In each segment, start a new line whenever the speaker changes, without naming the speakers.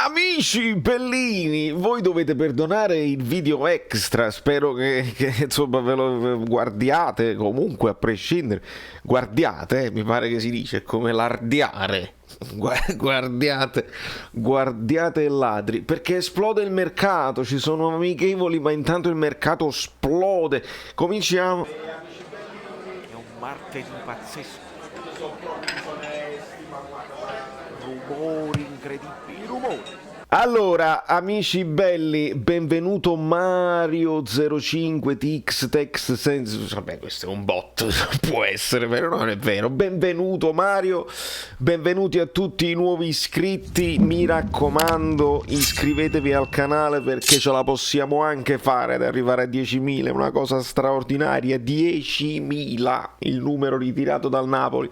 Amici bellini, voi dovete perdonare il video extra, spero che insomma ve lo guardiate comunque a prescindere, guardiate, mi pare che si dice, come l'ardiare, guardiate i ladri, perché esplode il mercato, ci sono amichevoli ma intanto il mercato esplode, cominciamo. È un martedì pazzesco, rumori incredibili, rumori. Allora, amici belli, benvenuto Mario05 Tix Tex Sense. Vabbè, questo è un bot, può essere vero, non è vero. Benvenuto Mario, benvenuti a tutti i nuovi iscritti. Mi raccomando, iscrivetevi al canale perché ce la possiamo anche fare ad arrivare a 10.000, è una cosa straordinaria. 10.000, il numero ritirato dal Napoli.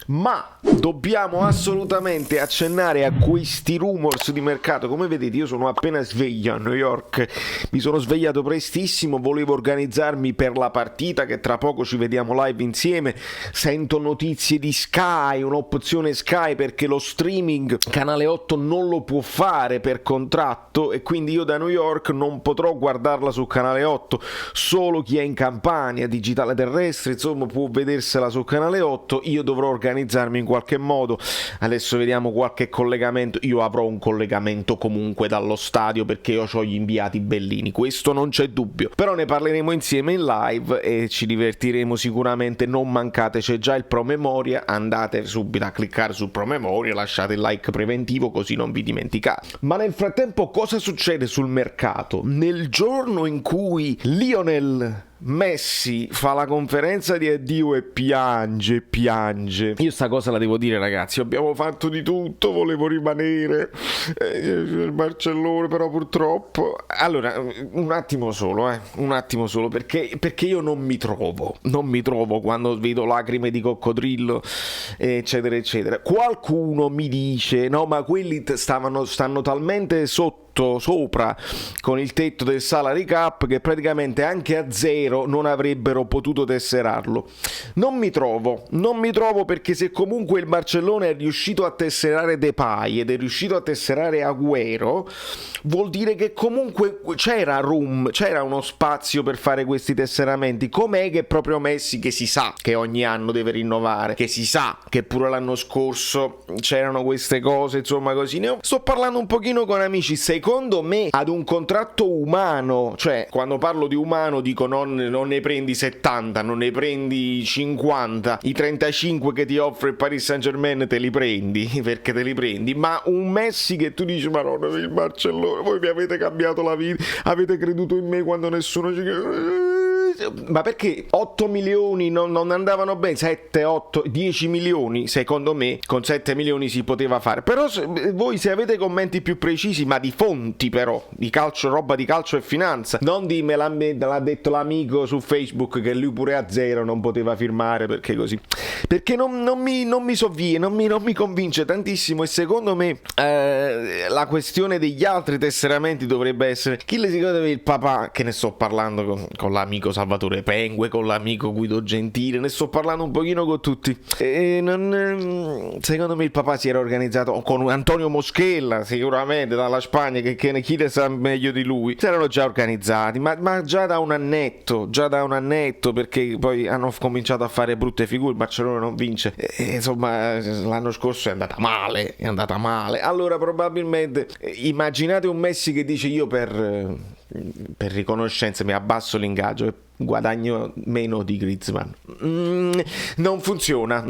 Ma dobbiamo assolutamente accennare a questi rumors di mercato. Come vedete, io sono appena sveglio a New York, mi sono svegliato prestissimo, volevo organizzarmi per la partita che tra poco ci vediamo live insieme. Sento notizie di Sky, un'opzione Sky perché lo streaming Canale 8 non lo può fare per contratto e quindi io da New York non potrò guardarla su Canale 8, solo chi è in Campania, digitale terrestre, insomma può vedersela su Canale 8. Io dovrò organizzarmi in qualche modo, adesso vediamo qualche collegamento, io avrò un collegamento comunque dallo stadio perché io ho gli inviati bellini, questo non c'è dubbio, però ne parleremo insieme in live e ci divertiremo sicuramente, non mancate, c'è già il promemoria, andate subito a cliccare sul promemoria, lasciate il like preventivo così non vi dimenticate. Ma nel frattempo cosa succede sul mercato? Nel giorno in cui Lionel Messi fa la conferenza di addio e piange. Io sta cosa la devo dire, ragazzi, abbiamo fatto di tutto, volevo rimanere il Barcellona, però purtroppo. Allora, un attimo solo, perché io non mi trovo quando vedo lacrime di coccodrillo, eccetera eccetera. Qualcuno mi dice no, ma quelli stanno talmente sopra con il tetto del salary cap che praticamente anche a zero non avrebbero potuto tesserarlo. Non mi trovo perché se comunque il Barcellona è riuscito a tesserare Depay ed è riuscito a tesserare Agüero, vuol dire che comunque c'era uno spazio per fare questi tesseramenti. Com'è che proprio Messi, che si sa che ogni anno deve rinnovare, che si sa che pure l'anno scorso c'erano queste cose, insomma così, sto parlando un pochino con amici. Secondo me ad un contratto umano, cioè quando parlo di umano dico non ne prendi 70, non ne prendi 50, i 35 che ti offre il Paris Saint-Germain te li prendi, perché te li prendi, ma un Messi che tu dici ma no, il Barcellona, voi mi avete cambiato la vita, avete creduto in me quando nessuno ci ma perché 8 milioni non andavano bene, 7, 8, 10 milioni secondo me con 7 milioni si poteva fare. Però voi se avete commenti più precisi, ma di fonti però, di calcio, roba di calcio e finanza, non di me l'ha detto l'amico su Facebook che lui pure a zero non poteva firmare perché così, perché non mi sovviene, non mi convince tantissimo. E secondo me la questione degli altri tesseramenti dovrebbe essere chi le secondo me il papà, che ne sto parlando con l'amico Salvatore Pengue, con l'amico Guido Gentile, ne sto parlando un pochino con tutti secondo me il papà si era organizzato con Antonio Moschella sicuramente dalla Spagna, che chi ne sa meglio di lui, si erano già organizzati ma già da un annetto, perché poi hanno cominciato a fare brutte figure. Barcellona non vince insomma l'anno scorso è andata male, allora probabilmente immaginate un Messi che dice io per riconoscenza mi abbasso l'ingaggio e guadagno meno di Griezmann. Non funziona.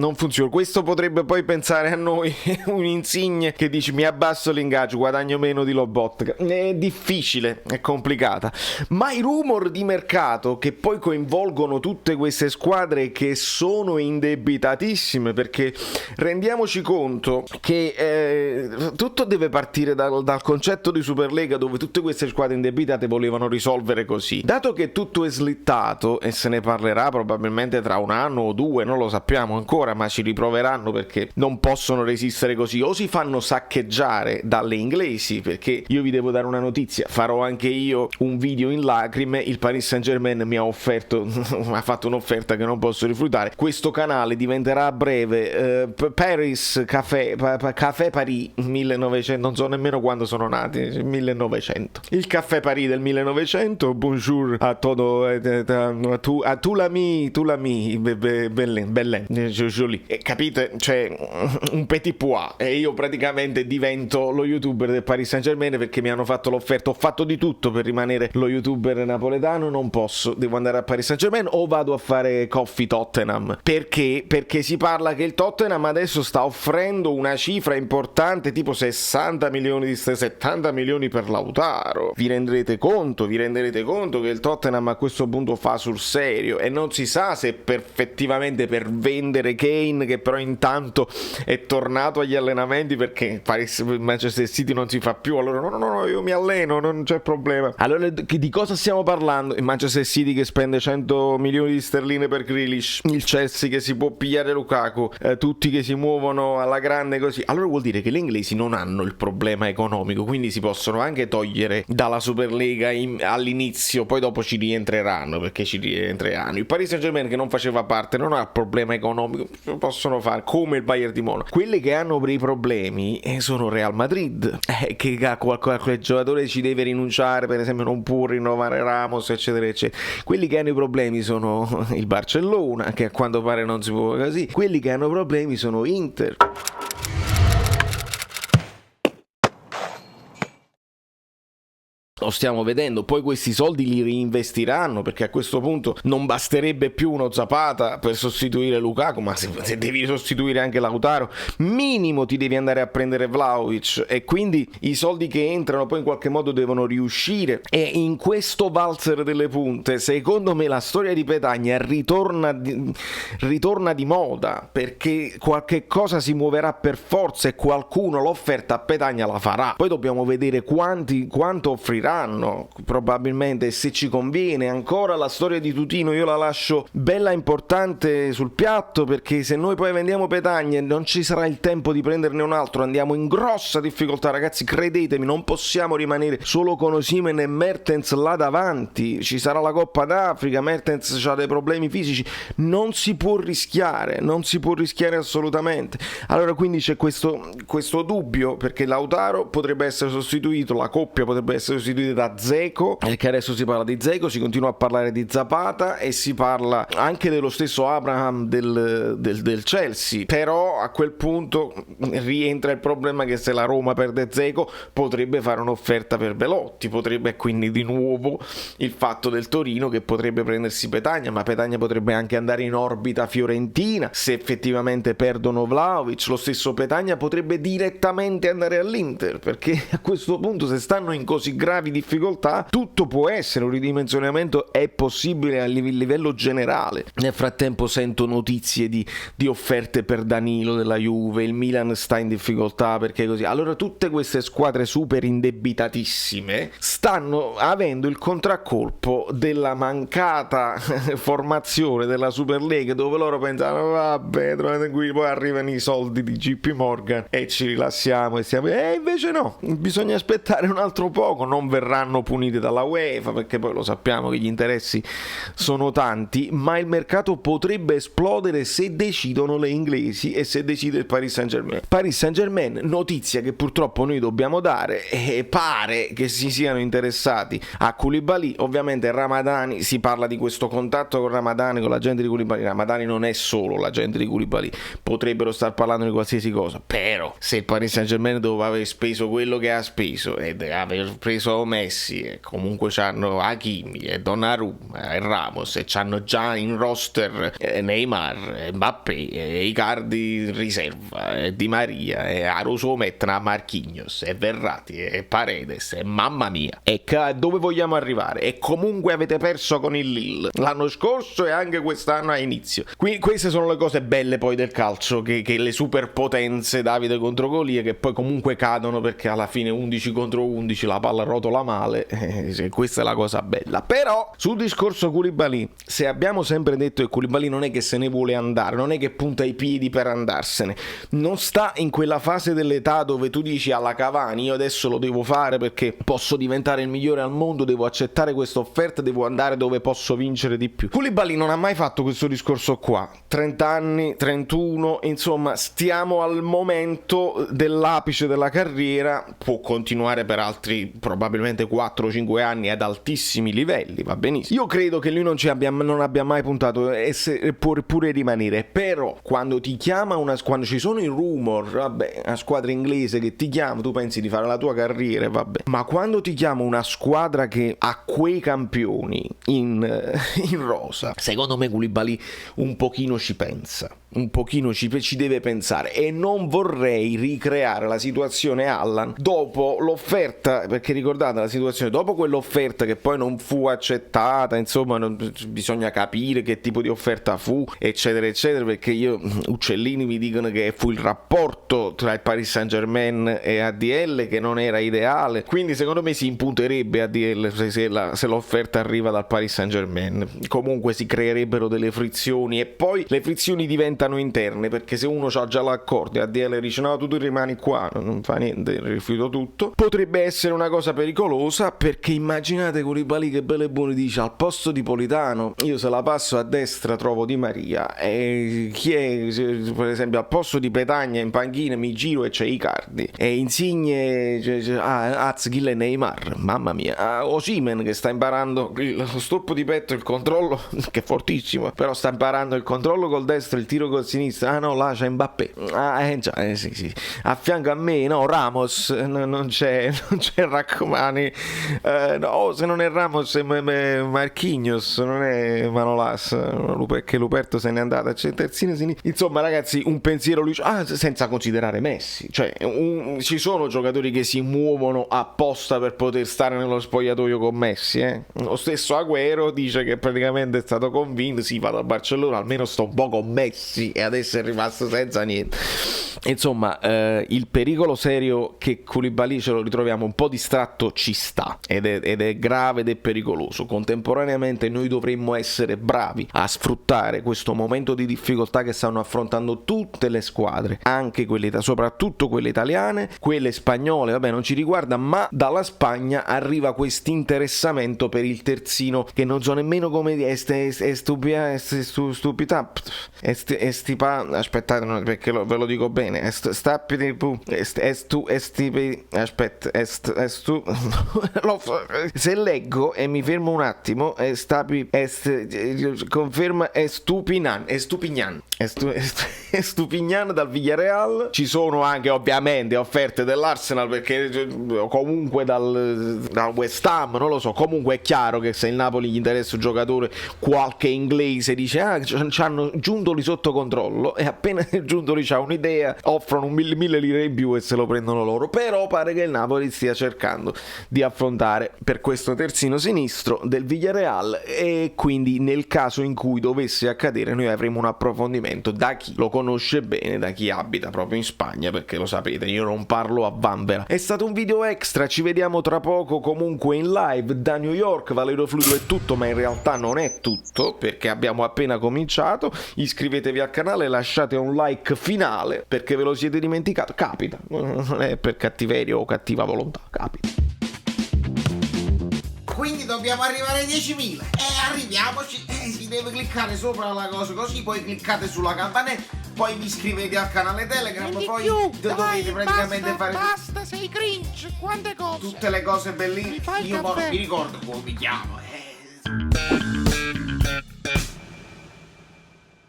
Questo potrebbe poi pensare a noi un Insigne che dice mi abbasso l'ingaggio, guadagno meno di Lobotka. È difficile, è complicata. Ma i rumor di mercato che poi coinvolgono tutte queste squadre che sono indebitatissime, perché rendiamoci conto che tutto deve partire dal concetto di Superlega, dove tutte queste squadre indebitate slittare, volevano risolvere così. Dato che tutto è slittato e se ne parlerà probabilmente tra un anno o due, non lo sappiamo ancora, ma ci riproveranno perché non possono resistere così, o si fanno saccheggiare dalle inglesi, perché io vi devo dare una notizia, farò anche io un video in lacrime, il Paris Saint-Germain mi ha offerto mi ha fatto un'offerta che non posso rifiutare, questo canale diventerà a breve Paris Café Paris 1900, non so nemmeno quando sono nati, 1900, il Caffè Paris del 1900. Bonjour a todo a tu l'ami belle joli, capite, cioè un petit pois, e io praticamente divento lo youtuber del Paris Saint-Germain perché mi hanno fatto l'offerta. Ho fatto di tutto per rimanere lo youtuber napoletano, non posso, devo andare a Paris Saint-Germain o vado a fare Coffee Tottenham, perché si parla che il Tottenham adesso sta offrendo una cifra importante, tipo 60 milioni 70 milioni per Lautaro. Vi renderete conto che il Tottenham a questo punto fa sul serio, e non si sa se effettivamente per vendere Kane, che però intanto è tornato agli allenamenti perché Manchester City non si fa più, allora no, io mi alleno, non c'è problema. Allora di cosa stiamo parlando? Il Manchester City che spende 100 milioni di sterline per Grealish, il Chelsea che si può pigliare Lukaku, tutti che si muovono alla grande così. Allora vuol dire che gli inglesi non hanno il problema economico, quindi si possono anche togliere dalla Superlega all'inizio, poi dopo ci rientreranno, perché ci rientreranno. Il Paris Saint-Germain, che non faceva parte, non ha il problema economico, possono fare come il Bayern di Monaco. Quelli che hanno dei problemi sono Real Madrid, che a qualche giocatore ci deve rinunciare, per esempio non può rinnovare Ramos, eccetera eccetera. Quelli che hanno i problemi sono il Barcellona, che a quanto pare non si può così. Quelli che hanno problemi sono Inter. Lo stiamo vedendo, poi questi soldi li reinvestiranno, perché a questo punto non basterebbe più uno Zapata per sostituire Lukaku, ma se devi sostituire anche Lautaro, minimo ti devi andare a prendere Vlahovic, e quindi i soldi che entrano poi in qualche modo devono riuscire. E in questo valzer delle punte, secondo me la storia di Petagna ritorna di moda, perché qualche cosa si muoverà per forza e qualcuno l'offerta a Petagna la farà. Poi dobbiamo vedere quanto offrirà. Probabilmente, se ci conviene. Ancora la storia di Tutino io la lascio bella importante sul piatto, perché se noi poi vendiamo Petagna e non ci sarà il tempo di prenderne un altro, andiamo in grossa difficoltà, ragazzi, credetemi, non possiamo rimanere solo con Osimhen e Mertens là davanti, ci sarà la Coppa d'Africa, Mertens ha dei problemi fisici, non si può rischiare assolutamente. Allora quindi c'è questo dubbio, perché Lautaro potrebbe essere sostituito, la coppia potrebbe essere sostituita da Dzeko, che adesso si parla di Dzeko, si continua a parlare di Zapata e si parla anche dello stesso Abraham del Chelsea, però a quel punto rientra il problema che se la Roma perde Dzeko potrebbe fare un'offerta per Belotti, potrebbe, quindi di nuovo il fatto del Torino che potrebbe prendersi Petagna, ma Petagna potrebbe anche andare in orbita fiorentina se effettivamente perdono Vlahovic. Lo stesso Petagna potrebbe direttamente andare all'Inter, perché a questo punto, se stanno in così gravi difficoltà, tutto può essere, un ridimensionamento è possibile a livello generale. Nel frattempo sento notizie di offerte per Danilo della Juve, il Milan sta in difficoltà perché così. Allora tutte queste squadre super indebitatissime stanno avendo il contraccolpo della mancata formazione della Superlega, dove loro pensano vabbè, qui poi arrivano i soldi di JP Morgan e ci rilassiamo e invece no, bisogna aspettare un altro poco, non verranno puniti dalla UEFA, perché poi lo sappiamo che gli interessi sono tanti, ma il mercato potrebbe esplodere se decidono le inglesi e se decide il Paris Saint-Germain. Notizia che purtroppo noi dobbiamo dare, e pare che si siano interessati a Koulibaly. Ovviamente Ramadani, si parla di questo contatto con Ramadani, con l'agente di Koulibaly. Ramadani non è solo l'agente di Koulibaly, potrebbero star parlando di qualsiasi cosa, però se il Paris Saint-Germain doveva aver speso quello che ha speso ed aver preso Messi, e comunque c'hanno Hakimi e Donnarumma e Ramos, e c'hanno già in roster Neymar, Mbappé, e Icardi in riserva, e Di Maria, e Aroso mettono Marquinhos e Verratti e Paredes, e mamma mia, e dove vogliamo arrivare? E comunque avete perso con il Lille l'anno scorso e anche quest'anno a inizio. Queste sono le cose belle poi del calcio, che le superpotenze Davide contro Golia, che poi comunque cadono, perché alla fine 11 contro 11 la palla rotola vola male, questa è la cosa bella. Però sul discorso Koulibaly, se abbiamo sempre detto che Koulibaly non è che se ne vuole andare, non è che punta i piedi per andarsene, non sta in quella fase dell'età dove tu dici alla Cavani io adesso lo devo fare perché posso diventare il migliore al mondo, devo accettare questa offerta, devo andare dove posso vincere di più. Koulibaly non ha mai fatto questo discorso qua, 30 anni, 31, insomma stiamo al momento dell'apice della carriera, può continuare per altri probabilmente 4-5 anni ad altissimi livelli, va benissimo. Io credo che lui non abbia mai puntato e pure rimanere, però quando ti chiama quando ci sono i rumor, vabbè, una squadra inglese che ti chiama, tu pensi di fare la tua carriera, vabbè, ma quando ti chiama una squadra che ha quei campioni in rosa, secondo me Koulibaly un pochino ci pensa, un pochino ci deve pensare, e non vorrei ricreare la situazione Allan dopo l'offerta, perché ricordate la situazione dopo quell'offerta che poi non fu accettata, insomma bisogna capire che tipo di offerta fu, eccetera eccetera, perché uccellini mi dicono che fu il rapporto tra il Paris Saint-Germain e ADL che non era ideale, quindi secondo me si imputerebbe ADL se l'offerta arriva dal Paris Saint-Germain, comunque si creerebbero delle frizioni e poi le frizioni diventano interne, perché se uno ha già l'accordo e ADL dice no, tu rimani qua, non fa niente, rifiuto tutto, potrebbe essere una cosa pericolosa, perché immaginate Koulibaly che bello e buono dice al posto di Politano io se la passo a destra trovo Di Maria, e chi è per esempio al posto di Petagna in panchina mi giro e c'è Icardi, e Insigne Azghil e Neymar, mamma mia, Osimhen che sta imparando lo stoppo di petto, il controllo che è fortissimo, però sta imparando il controllo col destro, il tiro col sinistro, no là c'è Mbappé, sì. A fianco a me no, Ramos, non c'è Rachmani, no, se non è Ramos è Marquinhos, non è Manolas, perché Luperto se n'è andato, c'è terzino sinistro, insomma ragazzi un pensiero senza considerare Messi, cioè ci sono giocatori che si muovono apposta per poter stare nello spogliatoio con Messi, lo stesso Agüero dice che praticamente è stato convinto, sì vado al Barcellona almeno sto un po' con Messi, e adesso è rimasto senza niente. Insomma il pericolo serio che Koulibaly ce lo ritroviamo un po' distratto ci sta, ed è grave ed è pericoloso. Contemporaneamente noi dovremmo essere bravi a sfruttare questo momento di difficoltà che stanno affrontando tutte le squadre, anche soprattutto quelle italiane, quelle spagnole, vabbè non ci riguarda, ma dalla Spagna arriva questo interessamento per il terzino che non so nemmeno come dire, aspettate perché ve lo dico bene, se leggo e mi fermo un attimo, conferma Estupignan dal Villarreal. Ci sono anche ovviamente offerte dell'Arsenal, perché comunque dal West Ham, non lo so, comunque è chiaro che se il Napoli gli interessa un giocatore, qualche inglese dice ci hanno Giuntoli sotto controllo, e appena Giuntoli c'ha un'idea offrono 1000 lire in più e se lo prendono loro. Però pare che il Napoli stia cercando di affrontare per questo terzino sinistro del Villarreal, e quindi nel caso in cui dovesse accadere noi avremo un approfondimento da chi lo conosce bene, da chi abita proprio in Spagna, perché lo sapete io non parlo a vanvera. È stato un video extra, ci vediamo tra poco comunque in live da New York. Valerio Fluido è tutto, ma in realtà non è tutto, perché abbiamo appena cominciato. Iscrivetevi al canale, lasciate un like finale perché ve lo siete dimenticato, capita, non è per cattiveria o cattiva volontà, capita.
Quindi dobbiamo arrivare ai 10.000 e arriviamoci, si deve cliccare sopra la cosa così, poi cliccate sulla campanella, poi vi iscrivete al canale Telegram, poi dovete praticamente fare
basta, sei cringe, quante cose,
tutte le cose bellissime. Io mi ricordo come mi chiamo.